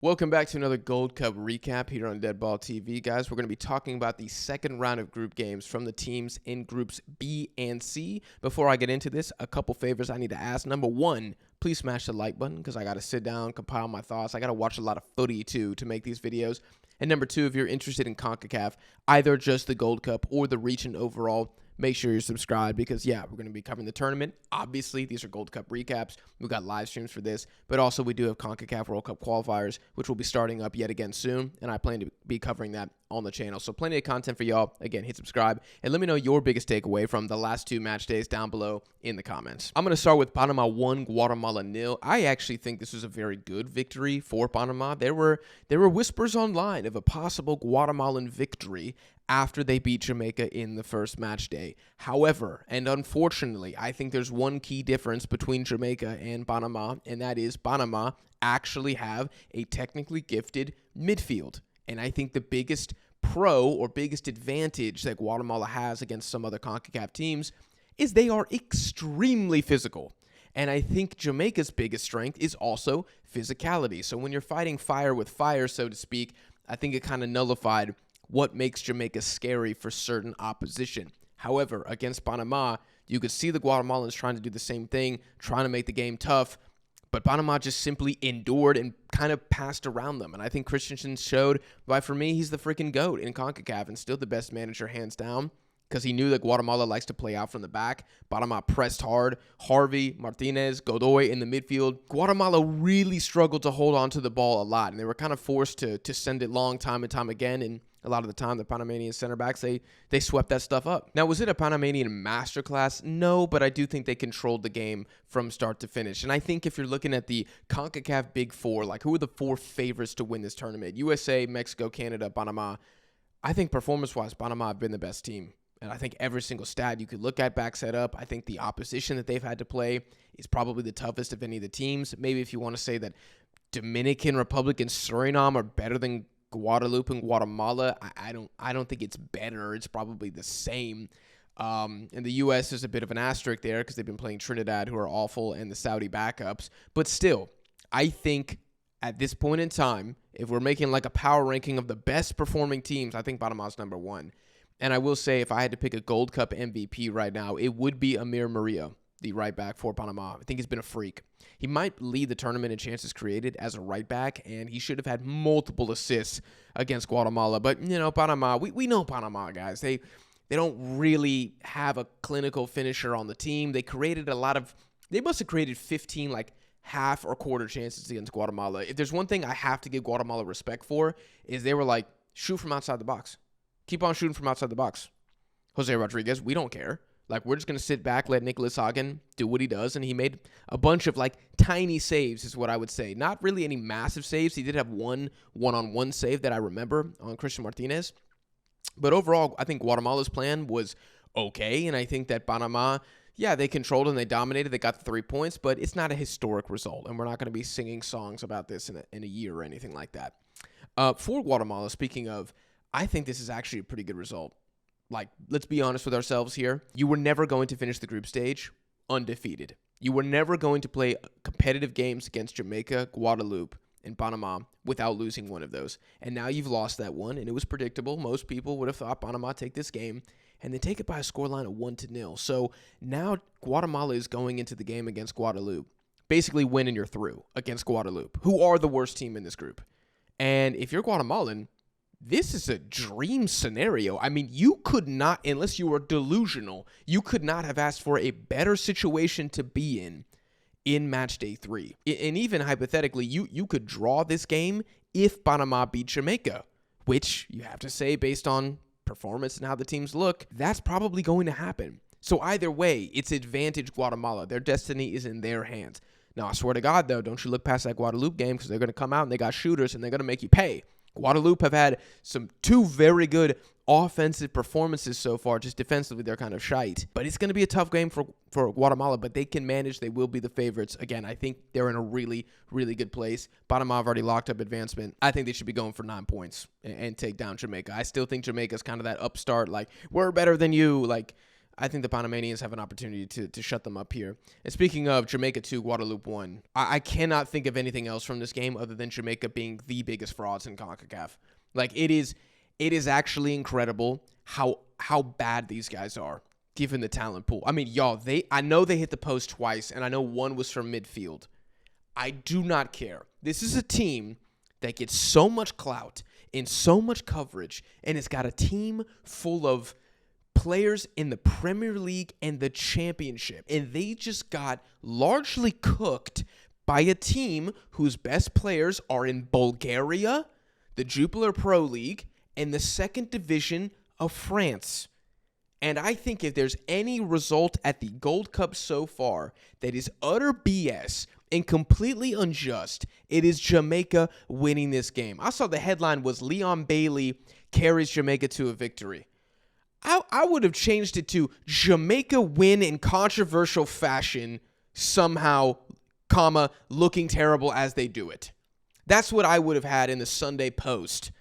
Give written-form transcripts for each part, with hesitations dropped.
Welcome back to another Gold Cup recap here on DeadBall TV, guys. We're going to be talking about the second round of group games from the teams in groups B and C. Before I get into this, a couple favors I need to ask. Number one, please smash the like button because I got to sit down, compile my thoughts. I got to watch a lot of footy too to make these videos. And number two, if you're interested in CONCACAF, either just the Gold Cup or the region overall, make sure you're subscribed because, yeah, we're going to be covering the tournament. Obviously, these are Gold Cup recaps. We've got live streams for this, but also we do have CONCACAF World Cup qualifiers, which will be starting up yet again soon, and I plan to be covering that on the channel. So plenty of content for y'all. Again, hit subscribe, and let me know your biggest takeaway from the last two match days down below in the comments. I'm going to start with Panama 1, Guatemala 0. I actually think this was a very good victory for Panama. There were whispers online of a possible Guatemalan victory after they beat Jamaica in the first match day. However, and unfortunately, I think there's one key difference between Jamaica and Panama, and that is Panama actually have a technically gifted midfield. And I think the biggest pro or biggest advantage that Guatemala has against some other CONCACAF teams is they are extremely physical. And I think Jamaica's biggest strength is also physicality. So when you're fighting fire with fire, so to speak, I think it kind of nullified what makes Jamaica scary for certain opposition. However, against Panama, you could see the Guatemalans trying to do the same thing, trying to make the game tough, but Panama just simply endured and kind of passed around them. And I think Christensen showed why, for me, he's the freaking GOAT in CONCACAF and still the best manager hands down, because he knew that Guatemala likes to play out from the back. Panama pressed hard. Harvey, Martinez, Godoy in the midfield. Guatemala really struggled to hold on to the ball a lot, and they were kind of forced to send it long time and time again, and a lot of the time, the Panamanian center backs, they swept that stuff up. Now, was it a Panamanian masterclass? No, but I do think they controlled the game from start to finish. And I think if you're looking at the CONCACAF Big Four, like who are the four favorites to win this tournament? USA, Mexico, Canada, Panama. I think performance-wise, Panama have been the best team. And I think every single stat you could look at backs that up. I think the opposition that they've had to play is probably the toughest of any of the teams. Maybe if you want to say that Dominican Republic and Suriname are better than Guadeloupe and Guatemala, I don't think it's better. It's probably the same. And the U.S. is a bit of an asterisk there because they've been playing Trinidad, who are awful, and the Saudi backups. But still, I think at this point in time, if we're making like a power ranking of the best performing teams, I think Panama's number one. And I will say, if I had to pick a Gold Cup MVP right now, it would be Amir Maria, the right back for Panama. I think he's been a freak. He might lead the tournament in chances created as a right back, and he should have had multiple assists against Guatemala. But, you know, Panama, we know Panama, guys. They don't really have a clinical finisher on the team. They must have created 15, like, half or quarter chances against Guatemala. If there's one thing I have to give Guatemala respect for, is they were like, shoot from outside the box. Keep on shooting from outside the box. Jose Rodriguez, we don't care. Like, we're just going to sit back, let Nicholas Hagen do what he does, and he made a bunch of, like, tiny saves is what I would say. Not really any massive saves. He did have one-on-one save that I remember on Christian Martinez. But overall, I think Guatemala's plan was okay, and I think that Panama, yeah, they controlled and they dominated. They got the 3 points, but it's not a historic result, and we're not going to be singing songs about this in a year or anything like that. For Guatemala, speaking of, I think this is actually a pretty good result. Like, let's be honest with ourselves here. You were never going to finish the group stage undefeated. You were never going to play competitive games against Jamaica, Guadeloupe, and Panama without losing one of those. And now you've lost that one, and it was predictable. Most people would have thought Panama take this game, and they take it by a scoreline of 1-0. So now Guatemala is going into the game against Guadeloupe, basically winning you're through against Guadeloupe, who are the worst team in this group. And if you're Guatemalan, this is a dream scenario. I mean, you could not, unless you were delusional, you could not have asked for a better situation to be in match day 3. And even hypothetically, you could draw this game if Panama beat Jamaica, which you have to say, based on performance and how the teams look, that's probably going to happen. So either way, it's advantage Guatemala. Their destiny is in their hands. Now, I swear to God, though, don't you look past that Guadeloupe game, because they're going to come out and they got shooters and they're going to make you pay. Guadeloupe have had two very good offensive performances so far. Just defensively, they're kind of shite. But it's going to be a tough game for Guatemala, but they can manage. They will be the favorites. Again, I think they're in a really, really good place. Panama have already locked up advancement. I think they should be going for 9 points and take down Jamaica. I still think Jamaica's kind of that upstart, like, we're better than you. Like, I think the Panamanians have an opportunity to shut them up here. And speaking of Jamaica 2, Guadeloupe 1, I cannot think of anything else from this game other than Jamaica being the biggest frauds in CONCACAF. Like, it is actually incredible how bad these guys are, given the talent pool. I mean, y'all, I know they hit the post twice, and I know one was from midfield. I do not care. This is a team that gets so much clout and so much coverage, and it's got a team full of players in the Premier League and the Championship, and they just got largely cooked by a team whose best players are in Bulgaria, the Jupiler Pro League, and the second division of France. And I think if there's any result at the Gold Cup so far that is utter BS and completely unjust, it is Jamaica winning this game. I saw the headline was Leon Bailey carries Jamaica to a victory. I would have changed it to Jamaica win in controversial fashion, somehow, comma, looking terrible as they do it. That's what I would have had in the Sunday Post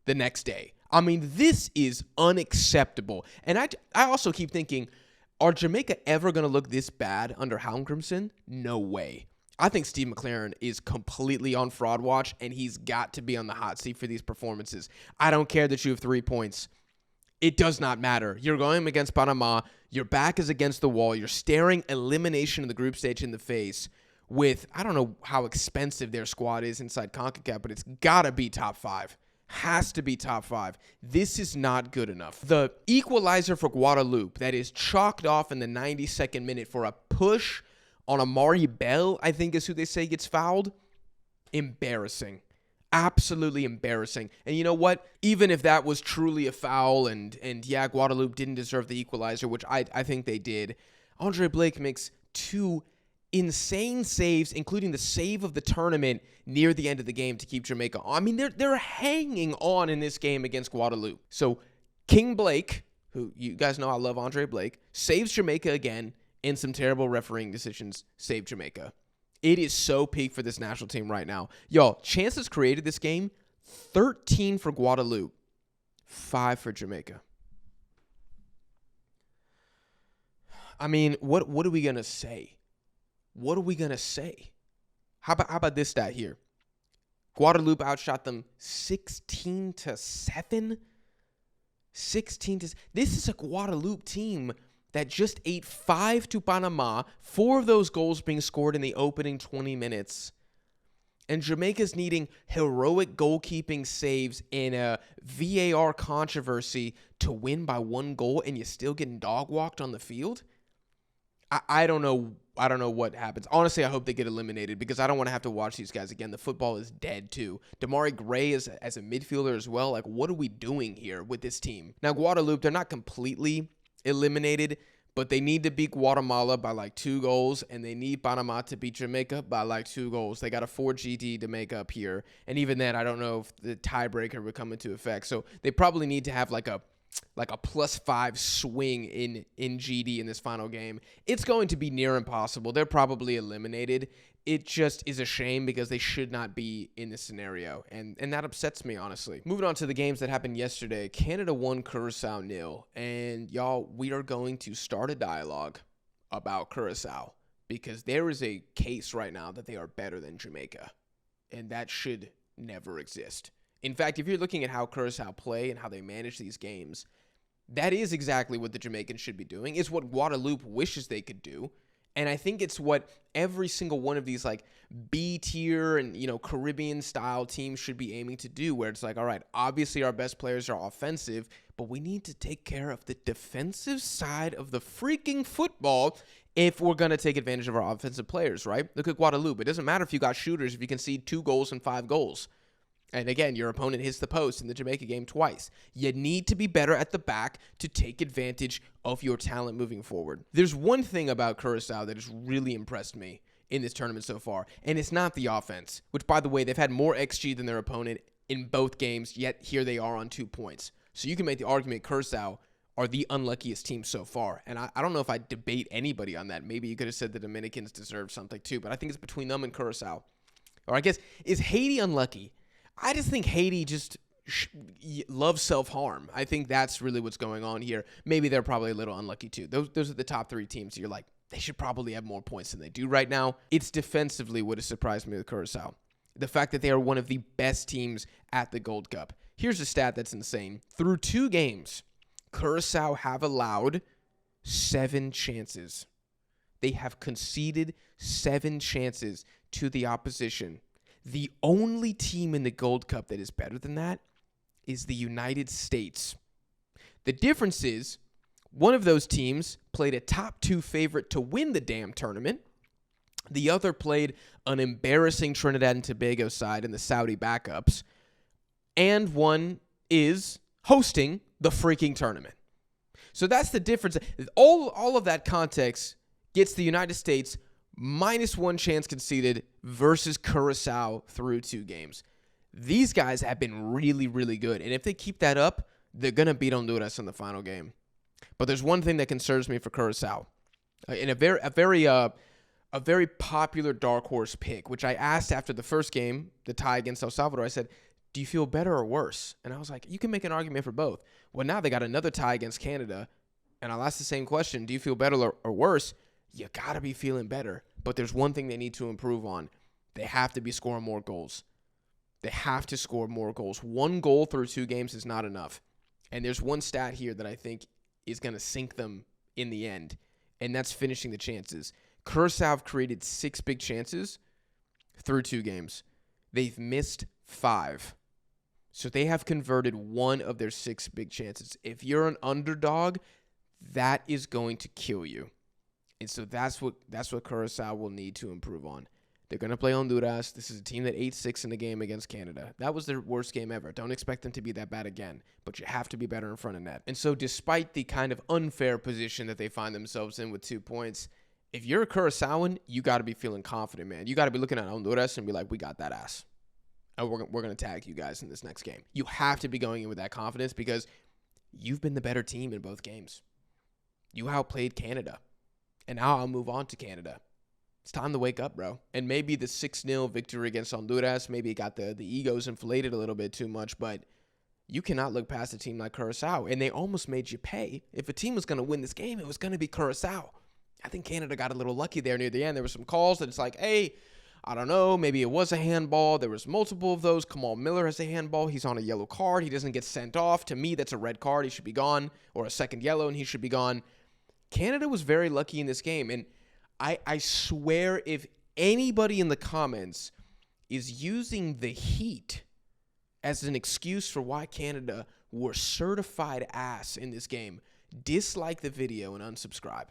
the next day. I mean, this is unacceptable. And I also keep thinking, are Jamaica ever going to look this bad under Halmgrimsson? No way. I think Steve McLaren is completely on fraud watch, and he's got to be on the hot seat for these performances. I don't care that you have 3 points. It does not matter. You're going against Panama. Your back is against the wall. You're staring elimination in the group stage in the face with, I don't know how expensive their squad is inside CONCACAF, but it's got to be top 5. Has to be top 5. This is not good enough. The equalizer for Guadeloupe that is chalked off in the 92nd minute for a push on Amari Bell, I think is who they say gets fouled. Embarrassing. Absolutely embarrassing. And you know what? Even if that was truly a foul and yeah, Guadeloupe didn't deserve the equalizer, which I think they did, Andre Blake makes 2 insane saves, including the save of the tournament near the end of the game to keep Jamaica on. I mean, they're hanging on in this game against Guadeloupe. So King Blake, who you guys know I love Andre Blake, saves Jamaica again, and some terrible refereeing decisions save Jamaica. It is so peak for this national team right now. Y'all, chances created this game, 13 for Guadeloupe, 5 for Jamaica. I mean, what are we going to say? What are we going to say? How about this stat here? Guadeloupe outshot them 16-7. 16-7. This is a Guadeloupe team that just ate 5 to Panama, 4 of those goals being scored in the opening 20 minutes. And Jamaica's needing heroic goalkeeping saves in a VAR controversy to win by 1 goal, and you're still getting dog-walked on the field? I don't know. I don't know what happens. Honestly, I hope they get eliminated because I don't want to have to watch these guys again. The football is dead, too. Damari Gray as a midfielder as well. Like, what are we doing here with this team? Now, Guadeloupe, they're not completely eliminated, but they need to beat Guatemala by like 2 goals, and they need Panama to beat Jamaica by like 2 goals. They got a 4 GD to make up here, and even then, I don't know if the tiebreaker would come into effect. So they probably need to have like a +5 swing in GD in this final game. It's going to be near impossible. They're probably eliminated. It just is a shame because they should not be in this scenario, and that upsets me, honestly. Moving on to the games that happened yesterday, Canada won, Curacao 0, and y'all, we are going to start a dialogue about Curacao because there is a case right now that they are better than Jamaica, and that should never exist. In fact, if you're looking at how Curacao play and how they manage these games, that is exactly what the Jamaicans should be doing. It's what Guadeloupe wishes they could do. And I think it's what every single one of these like B tier and, Caribbean style teams should be aiming to do, where it's like, all right, obviously our best players are offensive, but we need to take care of the defensive side of the freaking football if we're going to take advantage of our offensive players, right? Look at Guadeloupe. It doesn't matter if you got shooters if you concede 2 goals and 5 goals. And again, your opponent hits the post in the Jamaica game twice. You need to be better at the back to take advantage of your talent moving forward. There's one thing about Curacao that has really impressed me in this tournament so far, and it's not the offense, which, by the way, they've had more XG than their opponent in both games, yet here they are on 2 points. So you can make the argument Curacao are the unluckiest team so far. And I don't know if I debate anybody on that. Maybe you could have said the Dominicans deserve something too, but I think it's between them and Curacao. Or I guess, is Haiti unlucky? I just think Haiti just love self-harm. I think that's really what's going on here. Maybe they're probably a little unlucky too. Those are the top 3 teams. You're like, they should probably have more points than they do right now. It's defensively what has surprised me with Curacao. The fact that they are one of the best teams at the Gold Cup. Here's a stat that's insane. Through 2 games, Curacao have allowed 7 chances. They have conceded 7 chances to the opposition. The only team in the Gold Cup that is better than that is the United States. The difference is one of those teams played a top 2 favorite to win the damn tournament. The other played an embarrassing Trinidad and Tobago side in the Saudi backups. And one is hosting the freaking tournament. So that's the difference. All of that context gets the United States -1 chance conceded versus Curacao through 2 games. These guys have been really, really good. And if they keep that up, they're going to beat Honduras in the final game. But there's one thing that concerns me for Curacao. In a very popular dark horse pick, which I asked after the first game, the tie against El Salvador, I said, do you feel better or worse? And I was like, you can make an argument for both. Well, now they got another tie against Canada. And I'll ask the same question. Do you feel better or worse? You got to be feeling better. But there's one thing they need to improve on. They have to be scoring more goals. They have to score more goals. 1 goal through 2 games is not enough. And there's one stat here that I think is going to sink them in the end, and that's finishing the chances. Curacao have created 6 big chances through 2 games. They've missed 5. So they have converted 1 of their 6 big chances. If you're an underdog, that is going to kill you. And so that's what Curacao will need to improve on. They're going to play Honduras. This is a team that 8-6 in the game against Canada. That was their worst game ever. Don't expect them to be that bad again, but you have to be better in front of net. And so despite the kind of unfair position that they find themselves in with 2 points, if you're a Curaçaoan, you got to be feeling confident, man. You got to be looking at Honduras and be like, we got that ass. And we're going to tag you guys in this next game. You have to be going in with that confidence because you've been the better team in both games. You outplayed Canada. And now I'll move on to Canada. It's time to wake up, bro. And maybe the 6-0 victory against Honduras, maybe it got the egos inflated a little bit too much, but you cannot look past a team like Curacao. And they almost made you pay. If a team was going to win this game, it was going to be Curacao. I think Canada got a little lucky there near the end. There were some calls that it's like, hey, I don't know, maybe it was a handball. There was multiple of those. Kamal Miller has a handball. He's on a yellow card. He doesn't get sent off. To me, that's a red card. He should be gone. Or a second yellow, and he should be gone. Canada was very lucky in this game, and I swear if anybody in the comments is using the heat as an excuse for why Canada were certified ass in this game, dislike the video and unsubscribe.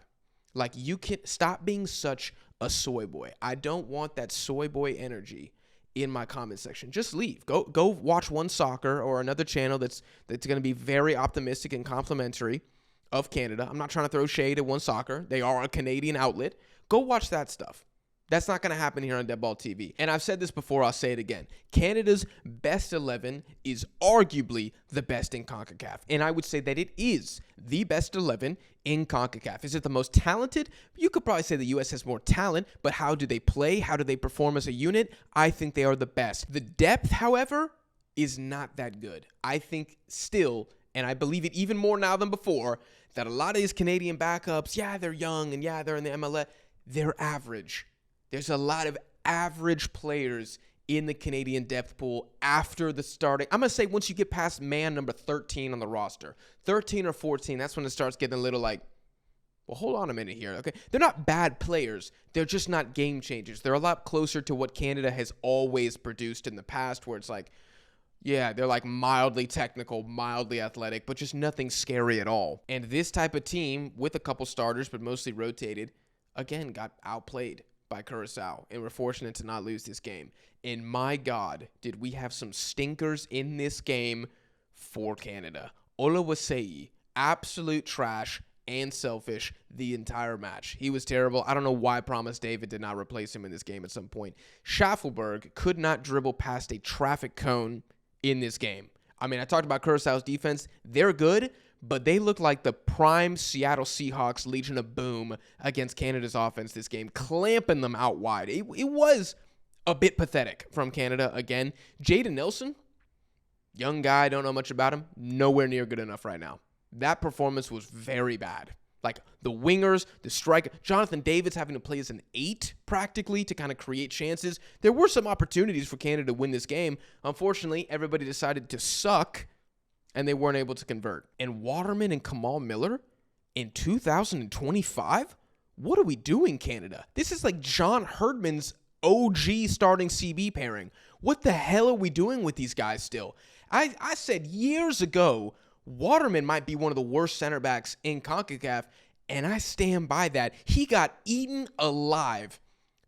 Like, you can stop being such a soy boy. I don't want that soy boy energy in my comment section. Just leave. Go watch One Soccer or another channel that's going to be very optimistic and complimentary of Canada. I'm not trying to throw shade at One Soccer. They are a Canadian outlet. Go watch that stuff. That's not going to happen here on DeadBall TV. And I've said this before, I'll say it again. Canada's best 11 is arguably the best in CONCACAF. And I would say that it is the best 11 in CONCACAF. Is it the most talented? You could probably say the U.S. has more talent, but how do they play? How do they perform as a unit? I think they are the best. The depth, however, is not that good. I think still, and I believe it even more now than before, that a lot of these Canadian backups, yeah, they're young, and yeah, they're in the MLS, they're average. There's a lot of average players in the Canadian depth pool after the starting. I'm going to say once you get past man number 13 on the roster, 13 or 14, that's when it starts getting a little like, well, hold on a minute here. Okay, they're not bad players. They're just not game changers. They're a lot closer to what Canada has always produced in the past, where it's like, yeah, they're like mildly technical, mildly athletic, but just nothing scary at all. And this type of team with a couple starters, but mostly rotated, again, got outplayed by Curacao, and we're fortunate to not lose this game. And my God, did we have some stinkers in this game for Canada. Olawasei, absolute trash and selfish the entire match. He was terrible. I don't know why Promise David did not replace him in this game at some point. Schaffelberg could not dribble past a traffic cone in this game. I mean, I talked about Curaçao's defense. They're good, but they look like the prime Seattle Seahawks Legion of Boom against Canada's offense this game, clamping them out wide. It was a bit pathetic from Canada again. Jaden Nelson, Young guy, don't know much about him. Nowhere near good enough right now. That performance was very bad. Like the wingers, the striker, Jonathan David's having to play as an 8 practically to kind of create chances. There were some opportunities for Canada to win this game. Unfortunately, everybody decided to suck and they weren't able to convert. And Waterman and Kamal Miller in 2025? What are we doing, Canada? This is like John Herdman's OG starting CB pairing. What the hell are we doing with these guys still? I said years ago, Waterman might be one of the worst center backs in CONCACAF, and I stand by that. He got eaten alive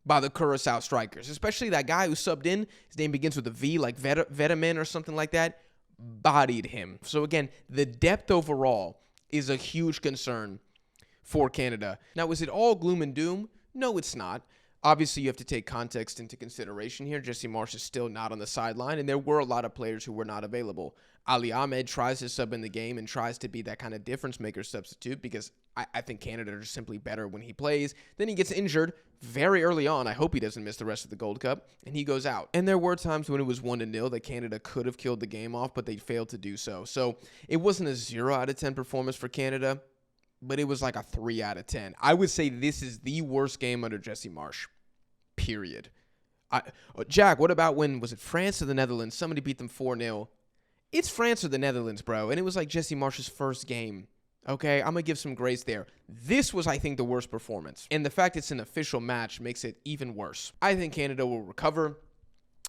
by the Curacao strikers, especially that guy who subbed in. His name begins with a V, like Vetamin or something like that. Bodied him. So again, the depth overall is a huge concern for Canada. Now, is it all gloom and doom? No, it's not. Obviously, you have to take context into consideration here. Jesse Marsch is still not on the sideline, and there were a lot of players who were not available. Ali Ahmed tries to sub in the game and tries to be that kind of difference maker substitute because I think Canada are just simply better when he plays. Then he gets injured very early on. I hope he doesn't miss the rest of the Gold Cup, and he goes out. And there were times when it was 1-0 that Canada could have killed the game off, but they failed to do so. So it wasn't a 0 out of 10 performance for Canada, but it was like a 3 out of 10. I would say this is the worst game under Jesse Marsch, period. Jack, what about when, was it France or the Netherlands? Somebody beat them 4-0. It's France or the Netherlands, bro. And it was like Jesse Marsch's first game. Okay, I'm going to give some grace there. This was, I think, the worst performance. And the fact it's an official match makes it even worse. I think Canada will recover.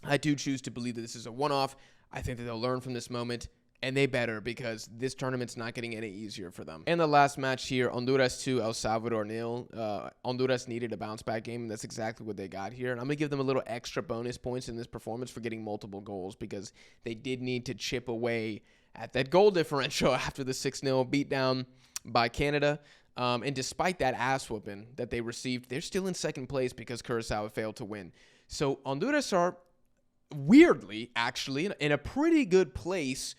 I do choose to believe that this is a one-off. I think that they'll learn from this moment. And they better, because this tournament's not getting any easier for them. And the last match here, Honduras 2, El Salvador 0. Honduras needed a bounce-back game, and that's exactly what they got here. And I'm going to give them a little extra bonus points in this performance for getting multiple goals, because they did need to chip away at that goal differential after the 6-0 beatdown by Canada. And despite that ass-whooping that they received, they're still in second place because Curacao failed to win. So Honduras are, weirdly, actually, in a pretty good place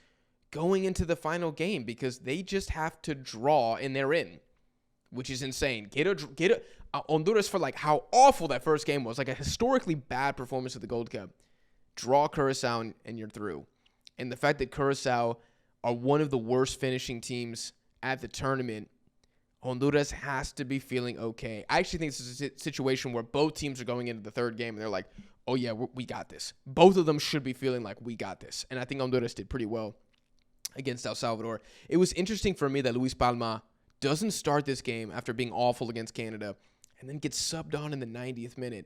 going into the final game, because they just have to draw and they're in, which is insane. Get a Honduras, for like how awful that first game was, like a historically bad performance of the Gold Cup. Draw Curacao and you're through. And the fact that Curacao are one of the worst finishing teams at the tournament, Honduras has to be feeling okay. I actually think this is a situation where both teams are going into the third game and they're like, oh yeah, we got this. Both of them should be feeling like we got this. And I think Honduras did pretty well against El Salvador. It was interesting for me that Luis Palma doesn't start this game after being awful against Canada and then gets subbed on in the 90th minute.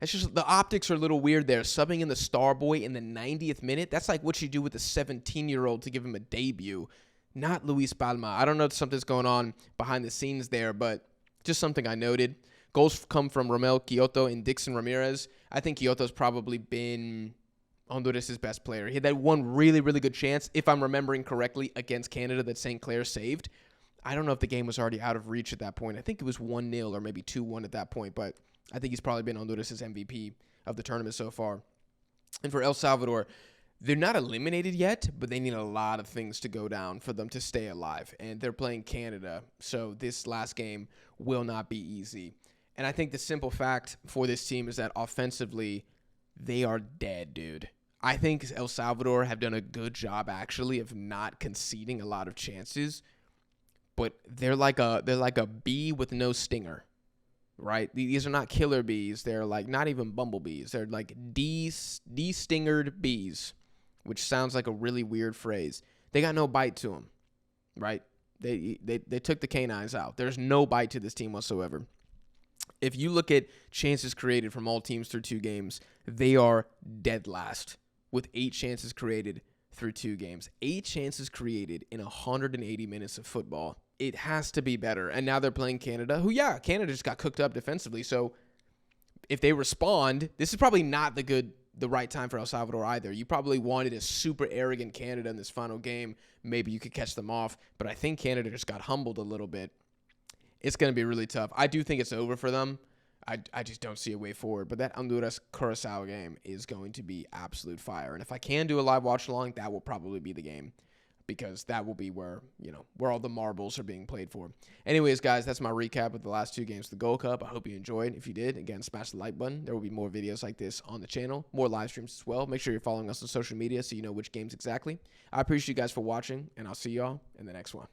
It's just, the optics are a little weird there. Subbing in the star boy in the 90th minute, that's like what you do with a 17-year-old to give him a debut, not Luis Palma. I don't know if something's going on behind the scenes there, but just something I noted. Goals come from Romel Quioto and Dixon Ramirez. I think Quioto's probably been Honduras' best player. He had that one really, really good chance, if I'm remembering correctly, against Canada that St. Clair saved. I don't know if the game was already out of reach at that point. I think it was 1-0 or maybe 2-1 at that point, but I think he's probably been Honduras' MVP of the tournament so far. And for El Salvador, they're not eliminated yet, but they need a lot of things to go down for them to stay alive. And they're playing Canada, so this last game will not be easy. And I think the simple fact for this team is that offensively, they are dead, dude. I think El Salvador have done a good job, actually, of not conceding a lot of chances. But they're like a bee with no stinger, right? These are not killer bees. They're like not even bumblebees. They're like de-stingered bees, which sounds like a really weird phrase. They got no bite to them, right? They took the canines out. There's no bite to this team whatsoever. If you look at chances created from all teams through 2 games, they are dead last with 8 chances created through 2 games. 8 chances created in 180 minutes of football. It has to be better. And now they're playing Canada, who, yeah, Canada just got cooked up defensively. So if they respond, this is probably not the right time for El Salvador either. You probably wanted a super arrogant Canada in this final game. Maybe you could catch them off. But I think Canada just got humbled a little bit. It's going to be really tough. I do think it's over for them. I just don't see a way forward. But that Honduras-Curacao game is going to be absolute fire. And if I can do a live watch-along, that will probably be the game. because that will be where, where all the marbles are being played for. Anyways, guys, that's my recap of the last 2 games of the Gold Cup. I hope you enjoyed. If you did, again, smash the like button. There will be more videos like this on the channel, more live streams as well. Make sure you're following us on social media so you know which games exactly. I appreciate you guys for watching, and I'll see y'all in the next one.